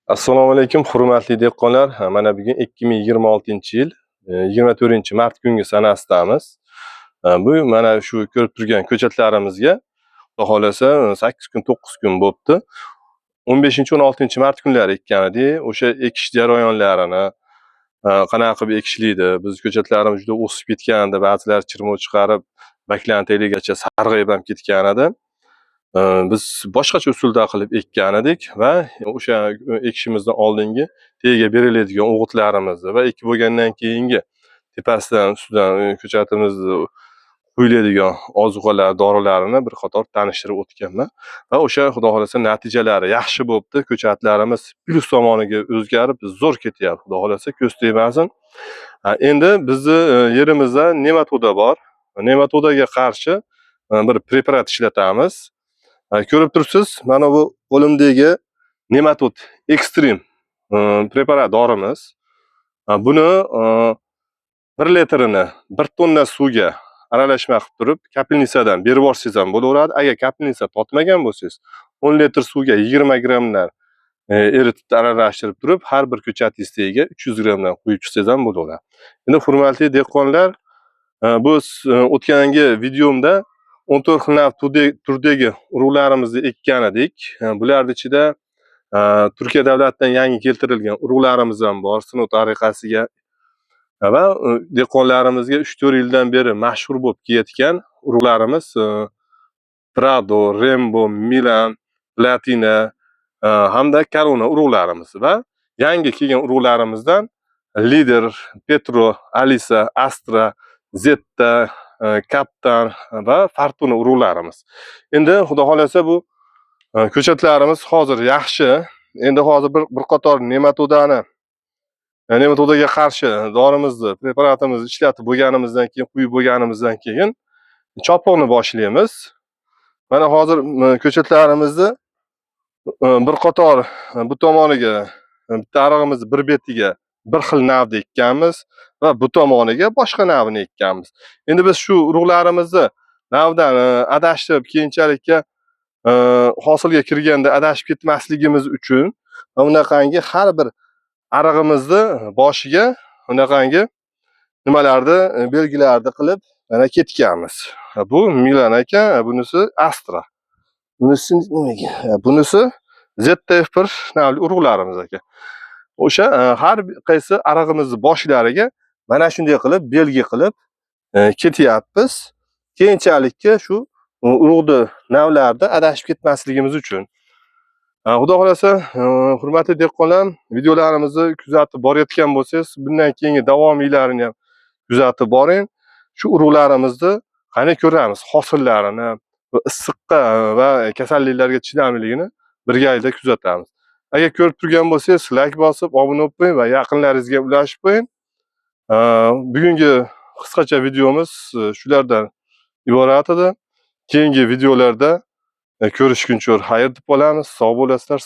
Assalomu alaykum, hurmatli dehqonlar. Mana bugun 2026-yil 24-mart kungi sanasidamiz. Bu mana shu ko'rib turgan ko'chatlarimizga Xudo xolasa 8 kun, 9 kun bo'pti. 15-16-mart kunlari ekkan edik. O'sha ekish jarayonlarini qanaqa qilib ekishlikdi. Biz ko'chatlarimiz juda o'sib ketgandi, ba'zilar chirmoq chiqarib, baklantegacha sarg'ayib ham ketgan edi. Biz boshqacha usulda qilib ekkan edik va o'sha ekishimizdan oldingi tagiga beriladigan o'g'itlarimizni va ekib bo'lgandan keyingi tepasidan ustidan ko'chatimizni quyiladigan ozuqalar, dorilarini bir qator tanishtirib o'tganman va o'sha Xudo xolasa natijalari yaxshi bo'libdi. Ko'chatlarimiz plus tomoniga o'zgarib zo'r ketyapti. Xudo xolasa ko'z tegmasin. Endi bizni yerimizda nematoda bor. Nematodaga qarshi bir preparat ishlatamiz. Ko'rib turibsiz, mana bu qo'limdagi Nematod Extreme preparat dorimiz. Buni 1 litrini 1 tonna suvga aralashma qilib turib, kapelnitsadan berib yuborsangiz ham bo'laveradi. Agar kapelnitsa totmagan bo'lsangiz, 10 litr suvga 20 grammdan eritib aralashtirib turib, har bir ko'chatingiz tagiga 300 grammdan quyib chiqsangiz ham bo'laveradi. Endi hurmatli dehqonlar, bu o'tgangi videomda 14 xil turdagi urug'larimizni ekkan edik. Bularning ichida Turkiya davlatidan yangi keltirilgan urug'larimiz ham bor, sinov tariqasiga va dehqonlarimizga 3-4 yildan beri mashhur bo'lib kelayotgan urug'larimiz Prado, Rembo, Milan, Platina hamda Corona urug'larimiz va yangi kelgan urug'larimizdan Lider, Petro, Alisa, Astra, Zetta, Kaptan va Fortuna urug'larimiz. Endi Xudo xolasa bu ko'chatlarimiz hozir yaxshi. Endi hozir bir qator nematodaga qarshi dorimizni, preparatimizni ishlatib bo'lganimizdan keyin, quyib bo'lganimizdan keyin chopoqni boshlaymiz. Mana hozir ko'chatlarimizni bir qator bu tomoniga, bitta arig'imizni bir betiga bir xil navda ekkanmiz va bu tomoniga boshqa navini ekkanmiz. Endi biz shu urug'larimizni navdan adashtirib, keyinchalikka hosilga kirganda adashib ketmasligimiz uchun bunaqangi har bir arig'imizni boshiga bunaqangi nimalarni belgilarni qilib mana ketganmiz. Bu Milan ekan, bunisi Astra. Bunisi nimaga? Bunisi ZTF1 navli urug'larimiz ekan. O'sha har qaysi arig'imizni boshlariga mana shunday qilib belgi qilib ketyapmiz. Keyinchalikka shu urug'ni navlarida adashib ketmasligimiz uchun. Xudo xolasa, hurmatli dehqonlar, videolarimizni kuzatib borayotgan bo'lsangiz, bundan keyingi davomiylarini ham kuzatib boring. Shu urug'larimizni qani ko'ramiz, hosillarini, issiqqa va kasalliklarga chidamliligini birgalikda kuzatamiz. Agar ko'rib turgan bo'lsangiz, like bosib, obuna bo'lib qo'ying va yaqinlaringizga ulashib qo'ying. Bugungi qisqacha videomiz shulardan iborat edi. Keyingi videolarda ko'rishguncha xayr deb qolamiz. Sog' bo'lasizlar.